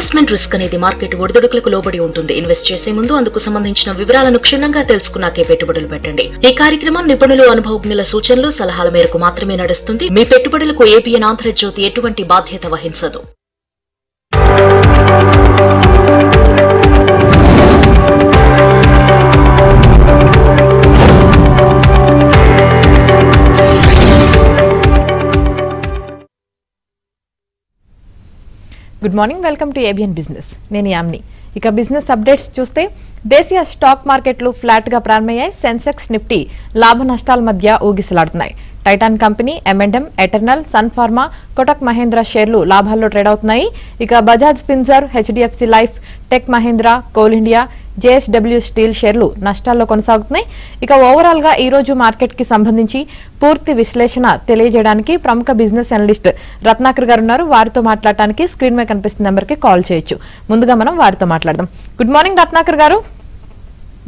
Investment risk అనేది market ఒడిదుడుకులకు లోబడి ఉంటుంది. ఇన్వెస్ట్ చేసే ముందు అందుకు సంబంధించిన వివరాలను క్షుణ్ణంగా తెలుసుకున్నాకే పెట్టుబడులు పెట్టండి. ఈ కార్యక్రమం నిపుణులు, అనుభవజ్ఞుల సూచనలు, సలహాల మేరకు మాత్రమే నడుస్తుంది. మీ పెట్టుబడులకు ఏబిఎన్ ఆంధ్రజ్యోతి ఎటువంటి బాధ్యత వహించదు. Good morning, welcome to ABN business. నేను యామ్ని. ఇక బిజినెస్ అప్డేట్స్ చూస్తే దేశీయ స్టాక్ మార్కెట్లు ఫ్లాట్గా ప్రారంభమయ్యాయి. సెన్సెక్స్, నిఫ్టీ లాభ నష్టాల మధ్య ఊగిసలాడుతున్నాయి. Titan company, M&M, Eternal, Sun Pharma, Kotak Mahindra షేర్లు లాభాల్లో ట్రేడ్ అవుతున్నాయి. ఇక Bajaj Finserv, HDFC Life, Tech Mahindra, Coal India, JSW Steel షేర్లు నష్టాల్లో కొనసాగుతున్నాయి. ఇక ఓవరాల్ గా ఈ రోజు మార్కెట్ కి సంబంధించి పూర్తి విశ్లేషణ తెలియజేయడానికి ప్రముఖ బిజినెస్ అనలిస్ట్ రత్నాకర్ గారు ఉన్నారు. వారితో మాట్లాడటానికి స్క్రీన్ మీద కనిపిస్తున్న నెంబర్ కి కాల్ చేయొచ్చు. ముందుగా మనం వారితో మాట్లాడదాం. గుడ్ మార్నింగ్ రత్నాకర్ గారు.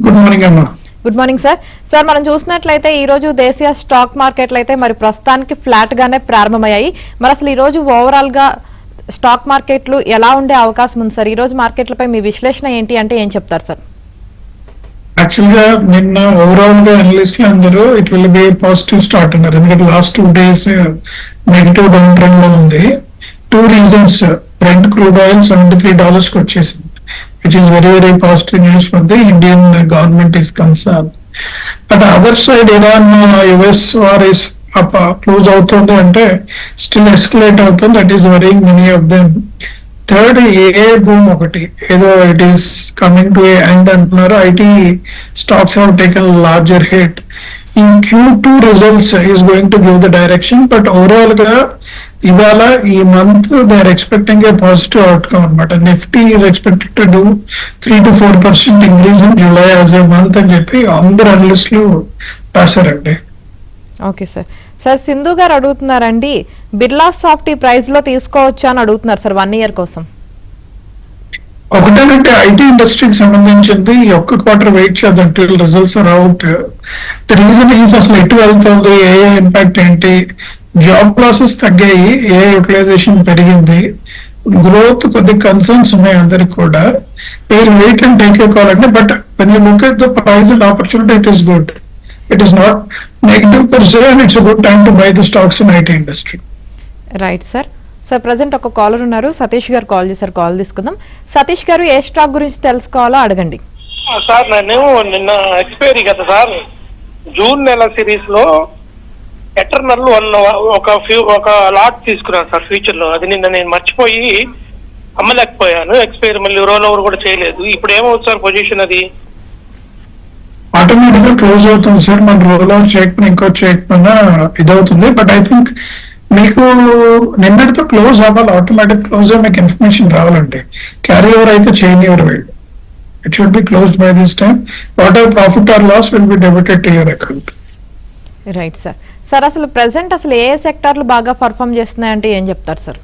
గుడ్ మార్నింగ్ అమ్మా. Good morning sir. సార్, మనం చూసినట్లయితే ఈ రోజు దేశీయ స్టాక్ మార్కెట్లు అయితే మరి ప్రస్తుతానికి ఫ్లాట్ గానే ప్రారంభమయ్యాయి. మరి అసలు ఈ రోజు ఓవరాల్ గా స్టాక్ మార్కెట్లు ఎలా ఉండే అవకాశం ఉంది సార్? ఈ రోజు మార్కెట్లపై మీ విశ్లేషణ ఏంటి అంటే ఏం చెప్తారు సార్? యాక్చువల్ గా నిన్న ఓవరాల్ గా అనలిస్టులు అందరూ it will be positive start అన్నారు. ఎందుకంటే last 2 days negative down trend లో ఉంది. 2 reasons. బ్రెంట్ క్రూడ్ ఆయిల్ $73 కి వచ్చేసింది, which is very very positive news for the Indian government is concern. But other side Iran US war is close అవుతుంది అంటే still escalate అవుతుంది. That is worrying many of them. Third, a boom ఒకటి ఏదో it is coming to a end అంటున్నారు. IT stocks have taken larger hit. ఈ Q2 results is going to give the direction. But overall గా ఇవాళ ఈ month they are expecting a positive outcome అనమాట. Nifty is expected to do 3 to 4% increase in July as a month అని చెప్పి అందరు అనలిస్టులు రాశారండి. Okay sir. Sir, Sindhu గారు అడుగుతున్నారండి, బిర్లా సాఫ్ట్ ఈ ప్రైస్ లో తీసుకోవచ్చు అని అడుగుతున్నారు సార్ 1 year కోసం. ఒకటేనంటే ఐటీ ఇండస్ట్రీకి సంబంధించింది ఈ ఒక్క క్వార్టర్ వెయిట్ చేద్దాం till results are out. The reason is అసలు ఎటు వెళ్తుంది, ఏ ఇంపాక్ట్ ఏంటి, జాబ్ లాసెస్ తగ్గాయి, ఏ యూటిలైజేషన్ పెరిగింది, గ్రోత్ కొద్ది కన్సర్న్స్ ఉన్నాయి అందరికి కూడా. Wait and take a call అంటే. But when you look at the price and opportunity, it is good. It is not negative per se, and it's a good time to buy the stocks in IT industry. Right sir. Sir, present ఒక caller ఉన్నారు, సతీష్ గారు call చేశారు. Call తీసుకుందాం. సతీష్ గారు, ఏ stock గురించి తెలుసుకోవాలో అడగండి. Sir, నేను నిన్న ఎక్స్పైరీ కదా సార్, జూన్ నెల సిరీస్ లో ఎటర్నల్ ఒక లాట్ తీసుకున్నాను సార్ ఫ్యూచర్ లో. అది నిన్న నేను మర్చిపోయి అమ్మలేకపోయాను. ఎక్స్పైరీ మళ్ళీ రోల్ ఓవర్ కూడా చేయలేదు. ఇప్పుడు ఏమవుతుంది సార్ పొజిషన్? అది ఆటోమేటిక్ గా క్లోజ్ అవుతుంది సార్. మన రోల్ అవుట్ చేయకపోయినా ఇంకో చేయకపోయినా ఇదవుతుంది. బట్ ఐ థింక్ మీకు నిన్నటితో క్లోజ్ అవ్వాలి, ఆటోమేటిక్ క్లోజ్ మీకు ఇన్ఫర్మేషన్ రావాలండి. క్యారీ ఓవర్ అయితే చేయనివ్వరు వీళ్ళు. It should be closed by this time. Whatever profit or loss will be debited to your account. Right sir. Sir, అసలు ప్రెసెంట్ అసలు ఏ సెక్టార్లు బాగా పర్ఫామ్ చేస్తున్నాయంటే ఏం చెప్తారు సార్?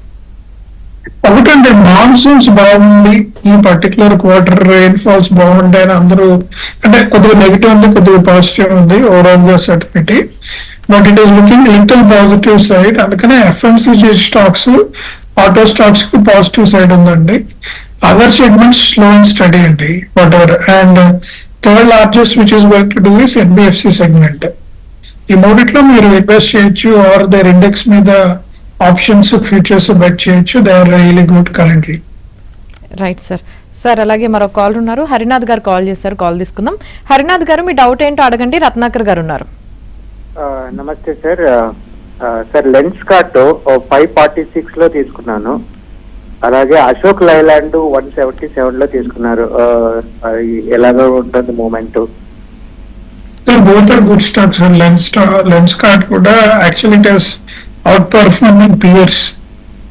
ఒకటంటే మాన్సూన్స్ బాగుంది, ఈ పర్టికులర్ క్వార్టర్ రెయిన్ ఫాల్స్ బాగుంటాయని అందరూ అంటే కొద్దిగా నెగిటివ్ ఉంది, కొద్దిగా పాజిటివ్ ఉంది ఓవరాల్ గా సర్టిఫిటీ. But it is looking little positive side. అందుకనే FMCG స్టాక్స్, ఆటో స్టాక్స్ కు పాజిటివ్ సైడ్ ఉందండి. Other segments slow and steady అండి whatever. And third largest which is going to do is NBFC segment. ఈ మూడిట్లో మీరు invest చేయొచ్చు, or their index మీద options, futures bet చేయొచ్చు. They are really good currently. Right sir. Sir, అలాగే మరో call ఉన్నారు, హరినాథ్ గారు కాల్ చేశారు. కాల్ తీసుకుందాం. హరినాథ్ గారు, మీ డౌట్ ఏంటో అడగండి. రత్నాకర్ గారు ఉన్నారు. నమస్తే సార్. సార్, లెన్స్ కార్ట్ 546 లో తీసుకున్నాను. అలాగే అశోక్ లైలాండ్ 177 లో తీసుకున్నారు. ఎలాగో ఉంటుంది moment? Both are good stocks. Lenskart కూడా actually it has outperforming peers.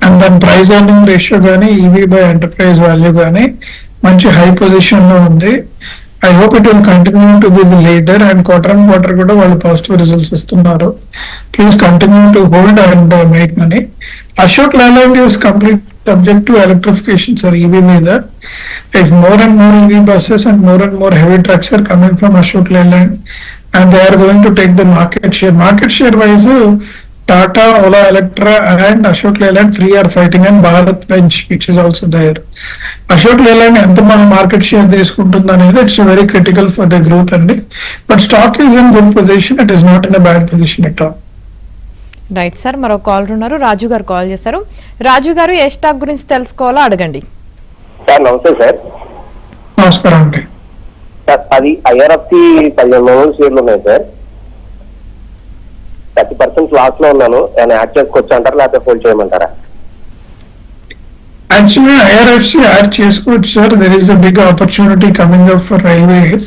And దాని ప్రైస్ ఎర్నింగ్ రేషియో కానీ, EV బై ఎంటర్ప్రైజ్ వాల్యూ కానీ మంచి హై పొజిషన్ లో ఉంది. I hope it will continue to be the leader. And quarter కూడా వాళ్ళు positive results ఇస్తున్నారు. Please continue to hold and make money. Ashok Leyland is complete subject to electrification sir, EV మీద. If more and more EV buses and more heavy trucks are coming from Ashok Leyland, and they are going to take the market share. Market share wise Tata, Ola Electra, and Ashok Leyland 3 are fighting, and Bharat Bench, which is also there. Ashok Leyland ఎంత మన market share తీసుకుంటుంది అనేది it's very critical for the growth అండి. But stock is in good position, it is not in a bad position at all. Right sir, మరో caller ఉన్నారు, రాజు గారు call చేశారు. రాజు గారు ఏ స్టాక్ గురించి తెలుసుకోవాలో అడగండి. సార్ నమస్తే సార్. నమస్కారం అండి. సార్ అది ఐఆర్ఎఫ్సి 15 షేర్లు ఉన్నాయి సార్. 30% లాస్ లో ఉన్నాను. ఏమైనా యాడ్ చేసుకోవచ్చు అంటారా లేకపోతే హోల్డ్ చేయమంటారా? యాక్చువల్లీ ఐఆర్ఎఫ్సి యాడ్ చేసుకోవచ్చు sir. There is a big opportunity coming up for railways.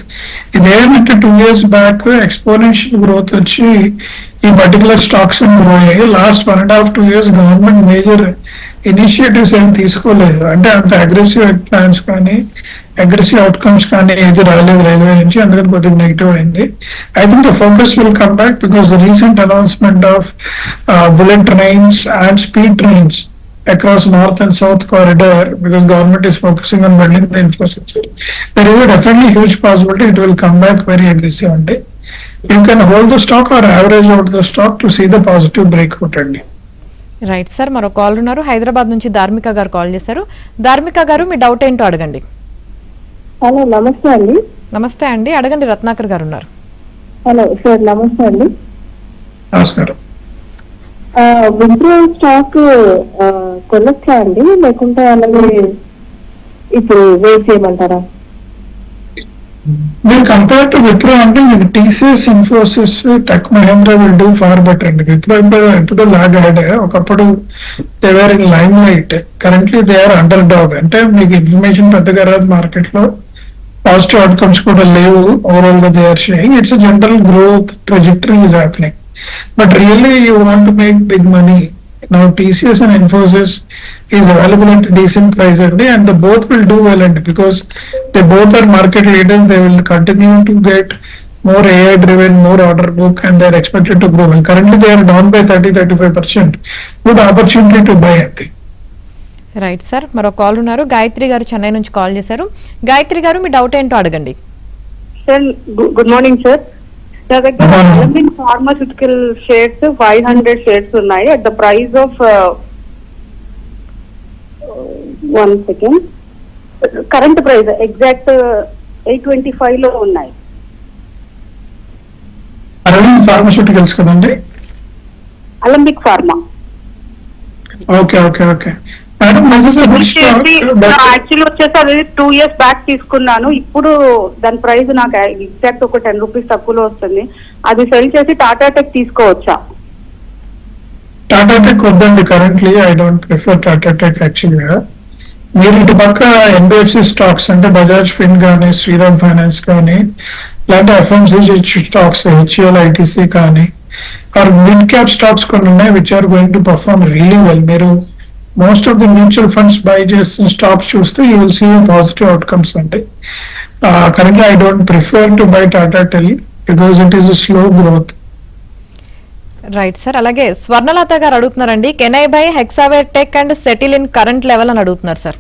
ఇదేమంటే 2 years బ్యాక్ ఎక్స్పోనెన్షియల్ గ్రోత్ వచ్చి ఈ పర్టికులర్ స్టాక్స్ గ్రో అయ్యాయి. Last 1.5 2 years government major initiatives ఏం తీసుకోలేదు. అంటే అంత అగ్రెసివ్ ప్లాన్స్ కానీ అగ్రెసివ్ అవుట్కమ్స్ కానీ ఏది రాలేదు రైల్వే నుంచి, అందుకని కొద్దిగా నెగిటివ్ అయింది. I think the focus will come back because the recent announcement of bullet trains and speed trains across north and south corridor, because government is focusing on building the infrastructure. There is a definitely huge possibility it will come back very aggressive and you can hold the stock or average out the stock to see the positive breakout అండి. Right sir, మరో call ఉన్నారు, హైదరాబాద్ నుంచి ధార్మిక గారు call చేశారు. ధార్మిక గారు మీ doubt ఏంటో అడగండి. హలో నమస్తే అండి. నమస్తే అండి, అడగండి. రత్నాకర్ గారు ఉన్నారు. హలో సార్ నమస్తే అండి. నమస్కారం. విప్రో స్టాక్ కొనొచ్చా అండి, లేకుంటే అలాగే ఇప్పుడు వెయిట్ చేయమంటారా? మీరు కంపేర్ టు విప్రో అంటే మీకు TCS, Infosys, tech Mahindra will do far better అండి. విప్రో ఎప్పుడు లాగ్ అయ్యాడ్. ఒకప్పుడు they were in limelight, currently they are underdog. అంటే మీకు ఇన్ఫర్మేషన్ పెద్దగా రాదు మార్కెట్ లో, పాజిటివ్ అవుట్కమ్స్ కూడా లేవు. ఓవరాల్ గా they are saying it's general growth trajectory is happening. But really you want to make big money. Now TCS and Infosys is available at a decent price and they both will do well because they both are market leaders. They will continue to get more AI driven, more order book, and they are expected to grow well. Currently they are down by 30-35%. Good opportunity to buy it. Right sir, మరో call ఉన్నారు, గాయత్రి గారు చెన్నై నుంచి call చేశారు. గాయత్రి గారు మీ doubt ఏంటో అడగండి. Sir good morning sir. నా దగ్గర అలమిన్ ఫార్మాస్యూటికల్ షేర్స్ 500 షేర్స్ ఉన్నాయి at the price of 1 second current price exact 825 లో ఉన్నాయి. అరవింద్ ఫార్మాస్యూటికల్స్ కదండి? Alembic pharma. Okay okay okay madam, actually వచ్చేసి అది 2 years బ్యాక్ తీసుకున్నాను. ఇప్పుడు దాని ప్రైస్ నాకు ఎగ్జాక్ట్ ఒక 10 రూపీస్ తక్కువలో వస్తుంది. అది సెల్ చేసి టాటా టెక్ తీసుకోవచ్చా? టాటా టెక్ వద్దండి. Currently I don't prefer Tata tech యాక్చువల్గా. మీరు ఇటు పక్క ఎన్బిఎఫ్సి స్టాక్స్ అంటే బజాజ్ ఫిన్ కానీ, శ్రీరామ్ ఫైనాన్స్ కానీ, లేదంటే ఎఫ్ఎంసీజీ స్టాక్స్ హెచ్ఎల్ ఐటీసీ కానీ, ఆర్ మిడ్ క్యాప్ స్టాక్స్ కొన్ని ఉన్నాయి which are going to perform really well. మీరు most of the mutual funds buy చేసిన స్టాక్స్ చూస్తే you will see positive outcomes అంటే. Currently I don't prefer to buy Tata Tel because it is slow growth. Right sir, అలాగే స్వర్ణలత గారు అడుగుతున్నారండి, can I buy Hexaware Tech and settle in current level అని అడుగుతున్నారు sir.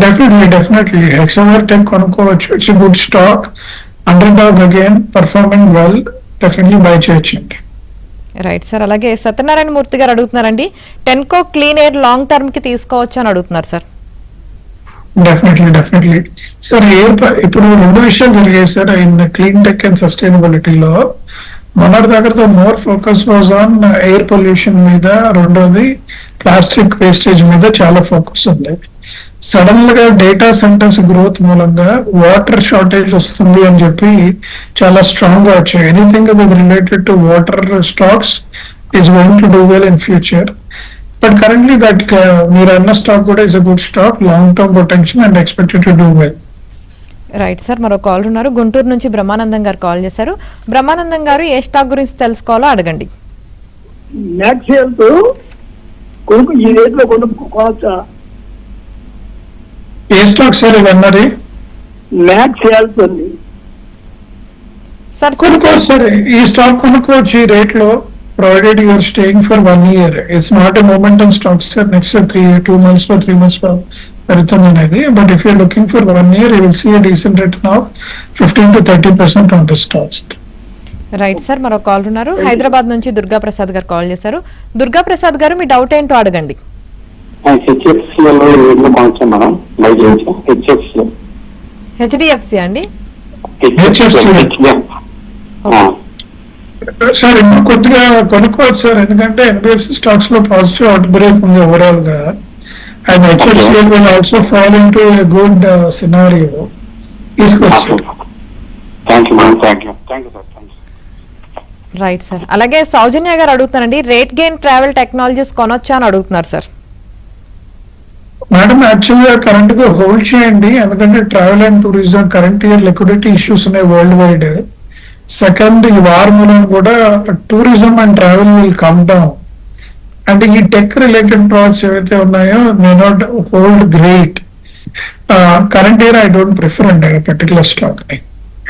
Definitely Hexaware tech కొనుక్కోవచ్చు. It's a good stock, under dog again performing well, definitely by చేయొచ్చండి. Right sir, అలాగే సత్యనారాయణ మూర్తి గారు అడుగుతున్నారండి, టెన్కో clean air long term కి తీసుకోవచ్చు అని అడుగుతున్నారు సార్. Definitely sir. ఇప్పుడు 2 విషయాలు జరిగాయి sir in clean tech and సస్టైనబిలిటీలో. మొన్నటి దగ్గర more focus was on air pollution మీద, రెండోది ప్లాస్టిక్ వేస్టేజ్ మీద చాలా ఫోకస్ ఉంది. సడన్ గా డేటా సెంటర్స్ గ్రోత్ మూలంగా వాటర్ షార్టేజ్ వస్తుంది అని చెప్పి చాలా స్ట్రాంగ్ గా వచ్చాయి. Anything with related to water stocks is going to do well in future. But currently that మీరు అన్న స్టాక్ కూడా is a good stock, long term potential and expected to do well. Right sir, మరో call ఉన్నారు, గుంటూరు నుంచి బ్రహ్మానందం గారు call చేశారు. బ్రహ్మానందం గారు ఏ stock గురించి తెలుసుకోవాలో అడగండి. ఏ స్టాక్ సార్ ఇది అన్నది? సార్ కొనుక్కోవచ్చు సార్, ఈ స్టాక్ కొనుక్కోవచ్చు ఈ రేట్ లో, provided you're staying for 1 year. It's not a momentum stock sir. Next 2 months లో 3 months లో పెరుగుతుంది అనేది. But if you're looking for 1 year, you will see a decent return of 15 to 30% on the stocks. Right sir, మరో call ఉన్నారు. హైదరాబాద్ నుంచి దుర్గా ప్రసాద్ గారు call చేశారు. దుర్గా ప్రసాద్ గారు, మీ డౌట్ ఏంటో అడగండి. హెచ్డిఎఫ్సి అండి. సార్ ఇంకా కొద్దిగా కొనుక్కోవచ్చు సార్, ఎందుకంటే ఎన్బిఎఫ్సి స్టాక్స్ లో పాజిటివ్ అవుట్ బ్రేక్ ఉంది ఓవరాల్ గా. And HFCL will also fall into a good scenario. తీసుకోవచ్చు. Right sir. అలాగే సౌజన్య గారు అడుగుతారండి, రేట్ గెయిన్ ట్రావెల్ టెక్నాలజీస్ కొనొచ్చా అని అడుగుతున్నారు సార్. మేడం యాక్చువల్ గా కరెంట్ గా హోల్డ్ చేయండి, ఎందుకంటే travel and tourism current year liquidity issues ఉన్నాయి వరల్డ్ వైడ్. సెకండ్, ఈ వార్ మూలం కూడా tourism and travel will come down. అంటే ఈ టెక్ రిలేటెడ్ ప్రాజెక్ట్స్ ఏవైతే ఉన్నాయో may not hold great. Current year I don't prefer అండి పర్టికులర్ స్టాక్ ని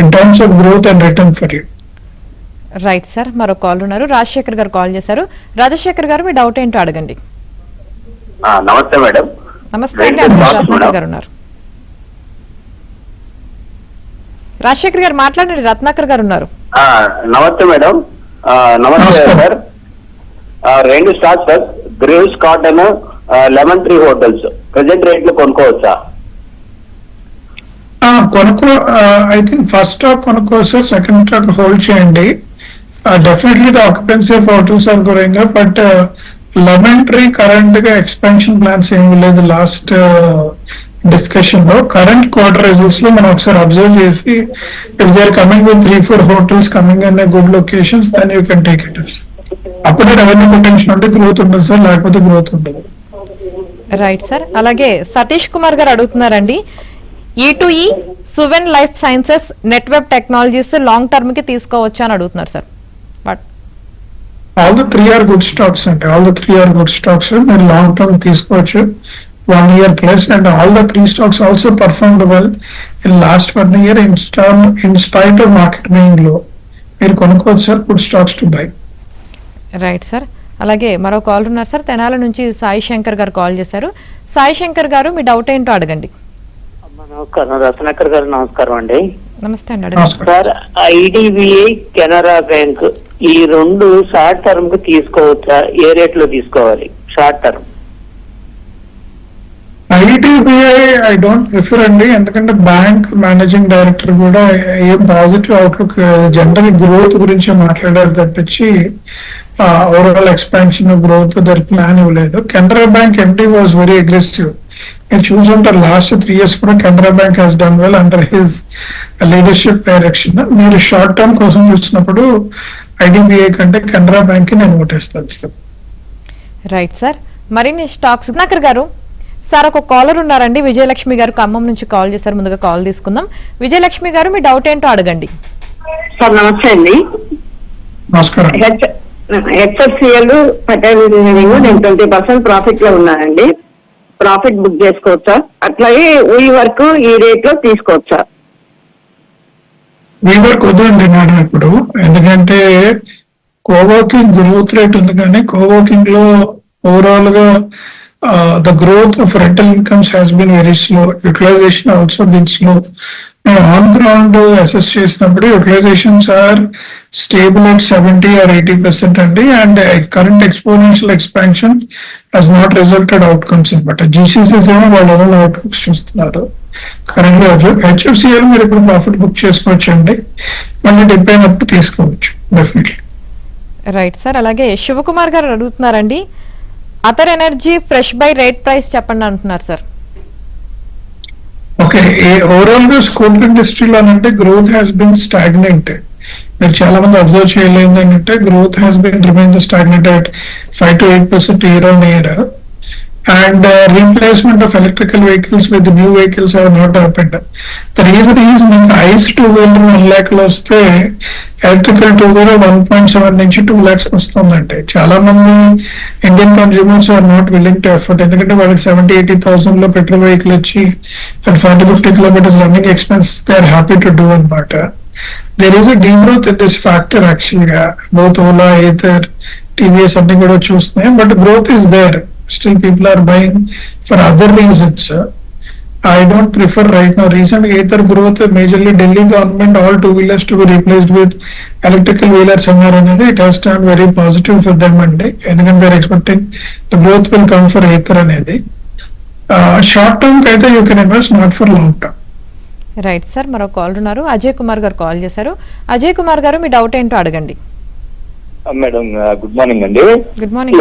in terms of growth and return for you. Right sir, మరో call ఉన్నారు. రాజశేఖర్ గారు call చేశారు. రాజశేఖర్ గారు, మీ డౌట్ ఏంటో అడగండి. నమస్తే మేడం. నమస్తే అండి, రత్నాకర్ గారు ఉన్నారు. రాజశేఖర్ గారు మాట్లాడండి, రత్నాకర్ గారు ఉన్నారు. నమస్తే మేడం. నమస్తే సార్. రెండు stocks sir, Greaves Cotton, Lemon Tree Hotels present rate లో కొనుక్కోవచ్చా? కొనుక్కో. ఐ థింక్ ఫస్ట్ స్టాక్ కొనుక్కోవచ్చు సార్, సెకండ్ స్టాక్ హోల్డ్ చేయండి. Definitely the occupancy of hotels are growing, but Lemon Tree current గా ఎక్స్పాన్షన్ ప్లాన్స్ ఏమి లేదు. Last discussion లో current quarter results లో మనం ఒకసారి అబ్జర్వ్ చేసి if they are coming with 3-4 hotels coming in good locations then you can take it. అప్పుడే revenue potential ఉంటే గ్రోత్ ఉంటుంది సార్, లేకపోతే గ్రోత్ ఉండదు. Right sir. అలాగే సతీష్ కుమార్ గారు అడుగుతున్నారండి, E2E, Suven life sciences, network technologies long term కి తీసుకోవచ్చా అని అడుగుతున్నారు sir. But all the 3 are good stocks అంటే all the 3 are good stocks. మీరు లాంగ్ టర్మ్ తీసుకోవచ్చు 1 year plus, and all the 3 stocks also performed well in last 1 year in spite of market being low. మీరు కొనుక్కోవచ్చు sir, good stocks to buy. Right sir. అలాగే మరో call ఉన్నారు sir, Tenali నుంచి సాయి శంకర్ గారు call చేశారు. సాయి శంకర్ గారు, మీ డౌట్ ఏంటో అడగండి. నమస్కారం రత్నాకర్ గారు. నమస్కారం అండి. నమస్తే అండి, అడగండి. సార్, ఐడిబిఐ, కెనరా బ్యాంక్ ఈ రెండు షార్ట్ టర్మ్ కు తీసుకోవచ్చా? ఏ రేట్ లో తీసుకోవాలి short term? IDBI I don't prefer అండి, ఎందుకంటే బ్యాంక్ మేనేజింగ్ డైరెక్టర్ కూడా ఏం పాజిటివ్ అవుట్లుక్, జనరల్ గ్రోత్ గురించి మాట్లాడారు తప్పించి ఓవరాల్ ఎక్స్పాన్షన్ గ్రోత్ దాని ప్లాన్ ఇవ్వలేదు. Canara bank empty was very aggressive. మీరు చూసుంటారు లాస్ట్ 3 years కూడా Canara bank has done well under his leadership direction. మీరు షార్ట్ టర్మ్ కోసం చూసినప్పుడు ఐడిబిఐ కంటే కెనరా బ్యాంక్ కి నేను ఓటేస్తాను సార్. Right sir. మరిన్ని స్టాక్స్ రత్నాకర్ గారు. సార్, ఒక కాలర్ ఉన్నారండి, విజయలక్ష్మి గారు ఖమ్మం నుంచి కాల్ చేశారు. ముందుగా కాల్ తీసుకుందాం. విజయలక్ష్మి గారు, మీ డౌట్ ఏంటో అడగండి. సార్ నమస్తే అండి. నమస్కారం. హెచ్ఎఫ్సిఎల్ పటేల్ ఇంజనీరింగ్ నేను 20% ప్రాఫిట్ లో ఉన్నానండి. ప్రాఫిట్ బుక్ చేసుకోవచ్చా? అట్లాగే ఈ వర్క్ ఈ రేట్ లో తీసుకోవచ్చా? వీవర్క్ వద్దండి మేడం ఇప్పుడు, ఎందుకంటే కోవర్కింగ్ గ్రోత్ రేట్ ఉంది కానీ కోవర్కింగ్ లో ఓవరాల్ గా the growth of rental incomes has been very slow. Utilization also been slow. On ground assess చేసినప్పుడు utilizations are stable at 70 or 80% అండి, and current exponential expansion has not resulted outcomes అనమాట. GCCs ఏమో వాళ్ళ own outlooks చూస్తున్నారు. Current HFCL మీరు ఇప్పుడు profit book చేసుకోవచ్చు అండి, మళ్ళీ డిప్ అయినప్పుడు తీసుకోవచ్చు డెఫినెట్లీ. Right sir. అలాగే శివకుమార్ గారు అడుగుతున్నారండి, Ather energy fresh buy rate price చెప్పండి అంటున్నారు సార్. ఓకే, ఓవరాల్ గా స్కూల్ ఇండస్ట్రీలోనంటే గ్రోత్ హ్యాస్ బిన్ స్టాగ్నెంట్. మీరు చాలా మంది అబ్జర్వ్ చేయలేదు ఏంటంటే growth has been remain stagnant at 5 to 8% year on year, and replacement of electrical vehicles with new vehicles have not happened. The reason is మీకు ICE 2-wheeler 1 lakh లో వస్తే electrical 2-wheeler 1.7 నుంచి 2 lakhs వస్తుందంటే చాలా మంది Indian consumers are not willing to effort, ఎందుకంటే వాళ్ళకి 70,000-80,000 లో పెట్రోల్ వెహికల్ వచ్చి 40-50 kilometers running expenses they are happy to do అనమాట. There is a degrowth in this factor actual గా. బోత్ ఓలా, ఏథర్, టీవీఎస్ అన్ని కూడా చూస్తున్నాయి, but growth is there. Still people are buying for other reasons. I don't prefer right now. Recent Ather growth, majorly Delhi government, all two-wheelers to be replaced with electrical wheelers somewhere another. It has turned very positive for them and they're expecting the growth will come for Ather another. Short term, either you can invest, not for long term. Right sir, మరో call ఉన్నారు. అజయ్ కుమార్ గారు call చేశారు. అజయ్ కుమార్ గారు, మీ doubt ఏంటో అడగండి. Madam good morning అండి. Good morning.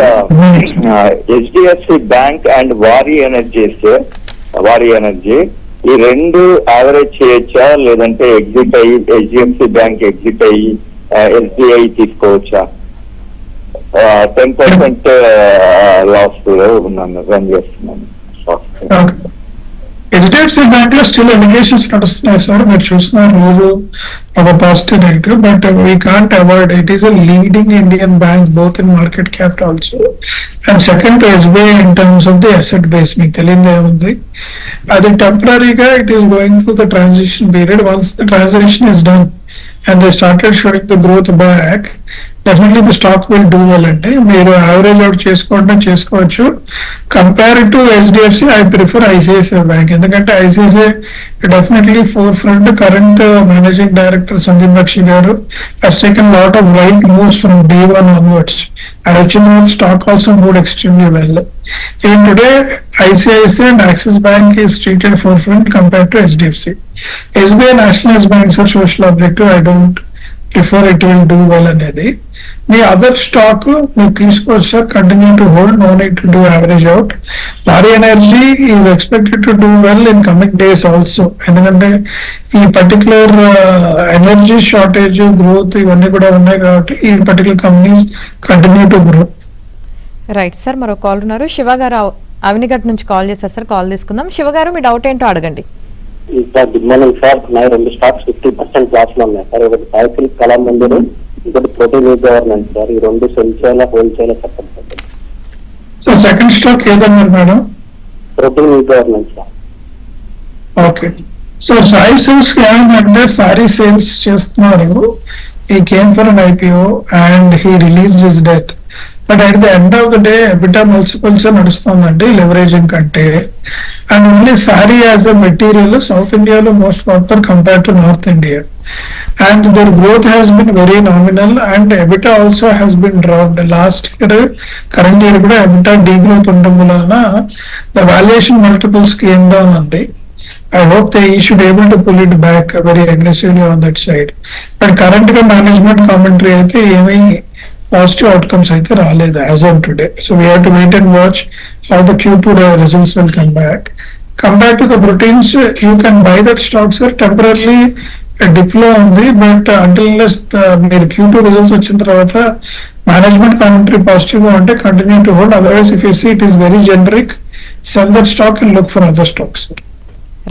HDFC bank and వారి energy ఈ రెండు యావరేజ్ చేయొచ్చా, లేదంటే ఎగ్జిట్ అయ్యి హెచ్డిఎఫ్సి బ్యాంక్ ఎగ్జిట్ అయ్యి ఎస్బీఐ తీసుకోవచ్చా? 10% లాస్ ఉన్నాను, రన్ చేస్తున్నాను. హెచ్డిఎఫ్సి బ్యాంక్ లో స్టిల్ ఎలిగేషన్స్ నడుస్తున్నాయి సార్, మీరు చూస్తున్నారు రోజు ఒక positive negative, but we can't avoid. It is a leading Indian bank both in market cap also, and second to SBI in terms of the asset base. మీకు తెలియదు ఏముంది, అది టెంపరీగా it is going through the transition period. Once the transaction is done and they started showing the growth back, definitely the stock will do well. అంటే మీరు average out చేసుకోవచ్చు. Compare to HDFC I prefer ICICI bank, ఎందుకంటే ICICI definitely forefront. Current managing director Sandeep Bakshi గారు has taken lot of right moves from day one onwards, and actually the stock also moved extremely well. Even today ICICI and Axis Bank is treated forefront compared to HDFC. SBI nationalized banks are social objective. I don't prefer it will do well అనేది. మీ other stock మీరు తీసుకోవచ్చు sir, continue to hold, no need to do average out. భారీ energy is expected to do well in coming days also, ఎందుకంటే ఈ particular energy shortage growth ఇవన్నీ కూడా ఉన్నాయి కాబట్టి ఈ particular companies continue to grow. Right sir, మరో call ఉన్నారు. శివ గారు అవినిగట్ నుంచి కాల్ చేశారు సార్, కాల్ తీసుకుందాం. శివ గారు, మీ డౌట్ ఏంటో అడగండి. Sir good morning sir. నా రెండు స్టాక్స్ 50% లాస్ లో ఉన్నాయి సార్. ఒకటి సైకిల్ కళా మందిరం, ఇంకోటి ప్రోటీన్ గవర్నమెంట్ సార్. ఈ రెండు సెల్ చేయాలా హోల్డ్ చేయాలా చెప్పండి సార్. సో సెకండ్ స్టాక్ ఏదన్నారు madam? Protein government sir. Okay, so Sai sales ఏమంటే సారీ సేల్స్ చేస్తున్నారు. He came for an IPO and he release his debt, but at the end of the day EBITDA multiples నడుస్తుందండి leveraging కంటే. And only sorry as a material South ఇండియాలో most popular compare to North India, and their growth has been very nominal and EBITDA also has been dropped. Last year current year కూడా EBITDA D growth ఉండడం వలన the valuation multiples came down అండి. I hope they should able to pull it back very aggressively on that side. But current గా management commentary అయితే ఏమీ positive outcomes అయితే రాలేదు as on today. So we have to wait and watch how the Q2 results will come back. To the proteins, you can buy that stock sir. Temporary dip లో ఉంది, but until మీరు Q2 results వచ్చిన తర్వాత management commentary positive గా ఉంటే continue to hold. Otherwise if you see it is very generic, sell that stock and look for other stocks.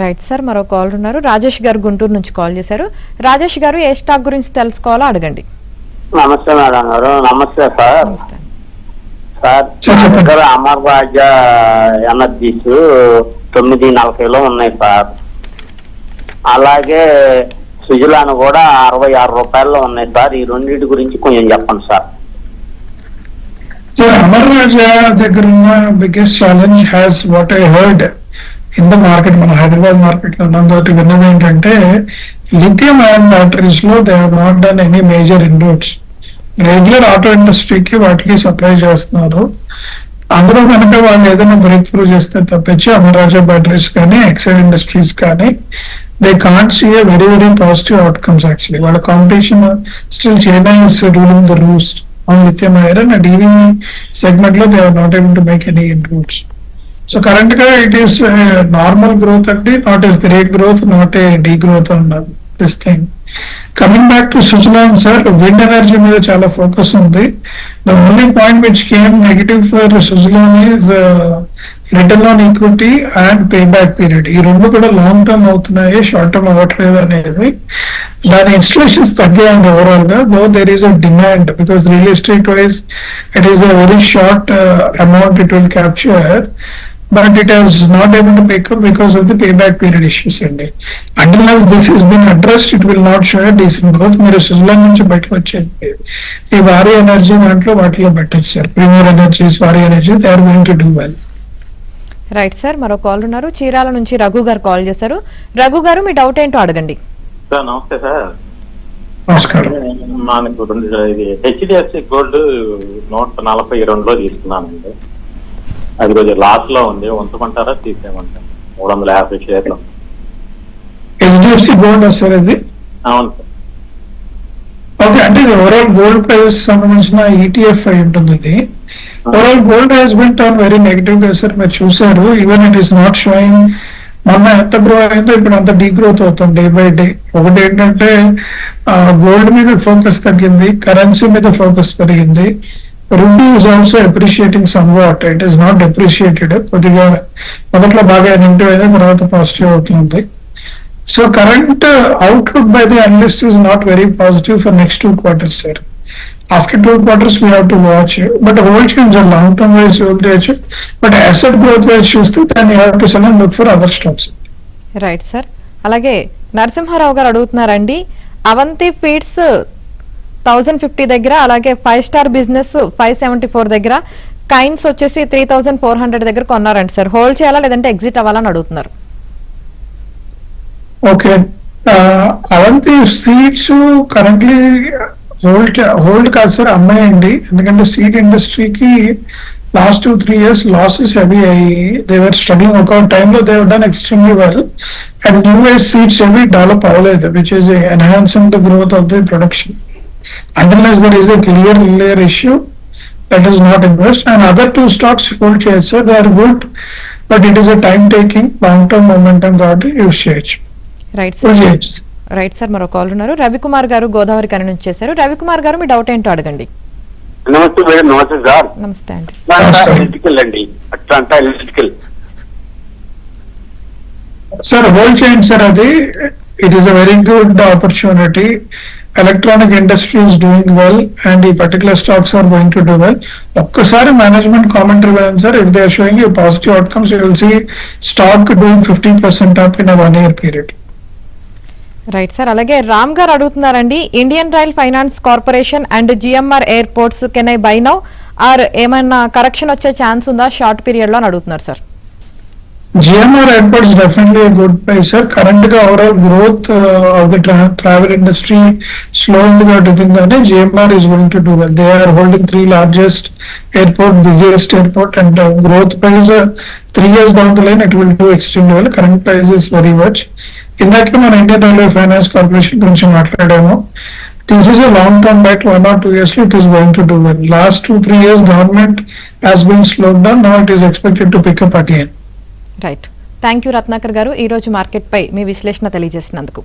Right sir, మరో call ఉన్నారు. రాజేష్ గారు గుంటూరు నుంచి కాల్ చేశారు. రాజేష్ గారు, ఏ స్టాక్ గురించి తెలుసుకోవాలో అడగండి. నమస్తే మేడం గారు. నమస్తే సార్. సార్ నా దగ్గర అమర్ రాజా ఎనర్జీస్ 940లో ఉన్నాయి సార్. అలాగే సుజలాన్ కూడా 66 రూపాయల్లో ఉన్నాయి సార్. ఈ రెండింటి గురించి కొంచెం చెప్పండి సార్. సో అమర్ రాజా దగ్గర ఉన్న biggest challenge has what I heard in the market, మన హైదరాబాద్ మార్కెట్ లో ఉన్నంత విన్నది ఏంటంటే లిథియం అయాన్ బ్యాటరీస్ లో they have not done any major inroads. Regular auto ఇండస్ట్రీకి వాటికి సప్లై చేస్తున్నారు. అందులో కనుక వాళ్ళు ఏదైనా బ్రేక్ త్రూ చేస్తే తప్పించి అమర్ రాజా బ్యాటరీస్ కానీ ఎక్సైడ్ ఇండస్ట్రీస్ కానీ they can't see a very very positive outcomes. Actually వాళ్ళ competition still China is ruling the rules on lithium iron and EV segment లో they are not able to make any inroads. So current గా it is normal growth అండి, not a great growth, not a degrowth అన్నారు this thing. Coming back to Suzlon sir, wind energy మీద చాలా focus ఉంది. The only point which came negative for Suzlon is return on equity and pay back period. ఈ రెండు కూడా long term అవుతున్నాయి, short term అవ్వట్లేదు అనేది. దాని ఇన్స్టలేషన్స్ తగ్గాయండి ఓవరాల్ గా. Though there is a demand because real estate wise it is a very short amount it will capture, but it has not able to pick up because of the payback period issues. Unless this has been addressed, it will not show a decent growth. మీరు సుజలాన్ నుంచి బయటకు వచ్చేది ఈ భారీ energy దాంట్లో వాటిలో పెట్టచ్చు sir. Premier Energies, భారీ energy, they are going to do well. Right sir, మరో కాల్ ఉన్నారు. చీరాల నుంచి రఘు గారు కాల్ చేశారు. రఘు గారు, మీ డౌట్ ఏంటో అడగండి. సార్ నమస్తే సార్. నమస్కారం. మనకు ఇది హెచ్డిఎఫ్సి గోల్డ్ 142లో తీసుకున్నానండి. అది కొంచెం లాస్ లో ఉంది, ఉంచమంటారా తీసేయమంటారా? 350 షేర్లు. హెచ్డిఎఫ్సి గోల్డ్ సార్ ఇది? అవును సార్. ఓకే, అంటే ఇది ఓవరాల్ గోల్డ్ ప్రైస్ సంబంధించిన ఈటీఎఫ్ అయి ఉంటుంది. ఇది overall gold has been turn very negative గా సార్, మీరు చూసారు. Even it is not showing. మొన్న ఎంత గ్రో అయిందో ఇప్పుడు అంత డీగ్రోత్ అవుతుంది డే బై డే. ఒకటి ఏంటంటే గోల్డ్ మీద ఫోకస్ తగ్గింది, కరెన్సీ మీద ఫోకస్ పెరిగింది. Rupee is also appreciating some what, it is not appreciated. కొద్దిగా మొదట్లో బాగా నెగిటివ్ అయింది, తర్వాత పాజిటివ్ అవుతుంది. So current outlook by the analyst is not very positive for next 2 quarters sir. After 2 quarters we have to watch, but whole change on long term wise you will do, but asset growth wise చూస్తే then you have to sell and look for other stocks. Right sir. అలాగే నరసింహారావు గారు అడుగుతున్నారండి, Avanthi feeds 1050 దగ్గర, అలాగే 5 star business 574 దగ్గర, కైన్స్ వచ్చేసి 3400 దగ్గర కొన్నారండి sir. Hold చేయాలా లేదంటే ఎగ్జిట్ అవ్వాలని అడుగుతున్నారు. Okay, Avanti seeds currently hold కాదు సార్, అమ్మాయండి. ఎందుకంటే సీడ్ ఇండస్ట్రీకి లాస్ట్ 2-3 years లాసెస్ అవి అయ్యి దే వర్ స్ట్రగ్లింగ్. ఒక టైంలో they were done extremely well and new age seeds అవి డెవలప్ అవ్వలేదు, which is enhancing the growth of the production. Unless there is a clear issue, that is not invest. And other 2 stocks hold shares, sir, they are good, but it is a time taking, long term momentum కాబట్టి use చేయొచ్చు. Right sir. Right sir, మరో call ఉన్నారు. రవికుమార్ గారు గోదావరి కని నుంచి చేశారు. రవికుమార్ గారు, మీ doubt ఏంటో అడగండి. నమస్తే మేడం. నమస్తే సార్. నమస్తే అండి. ఎలక్ట్రికల్ అండి, అట్లా ఎలక్ట్రికల్ సార్ హోల్డ్ చేయండి సార్. అది it is a very good opportunity. Electronic industry is doing well and ఈ particular stocks are going to do well. ఒక్కసారి మేనేజ్మెంట్ కామెంటరీ వేయండి sir. If they are showing you positive outcomes, you will see stock doing 50% up in 1 year period. Right sir. అలాగే రామ్ గారు అడుగుతున్నారండి, Indian rail finance corporation and GMR airports can I buy now are ఏమైనా correction వచ్చే chance ఉందా short period లో అని అడుగుతున్నారు sir. GMR Airports definitely a good buy, sir. Current overall growth of the travel industry slowing the GMR is going to do well. They are holding 3 largest airport, busiest airport, and growth price 3 years down the line it will do extremely well. Current price is very much. ఇందాక మన Indian railway finance corporation గురించి మాట్లాడాము. This is a long term bet, 1 or 2 years it is going to do well. Last 2-3 years government has been slowed down, now it is expected to pick up again. Right. Thank you Ratnakar గారు, ఈ రోజు market పై మీ విశ్లేషణ తెలియజేసినందుకు.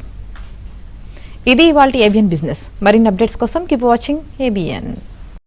ఇది ఇవాల్టి ABN business. మరిన్ని updates కోసం keep watching ABN.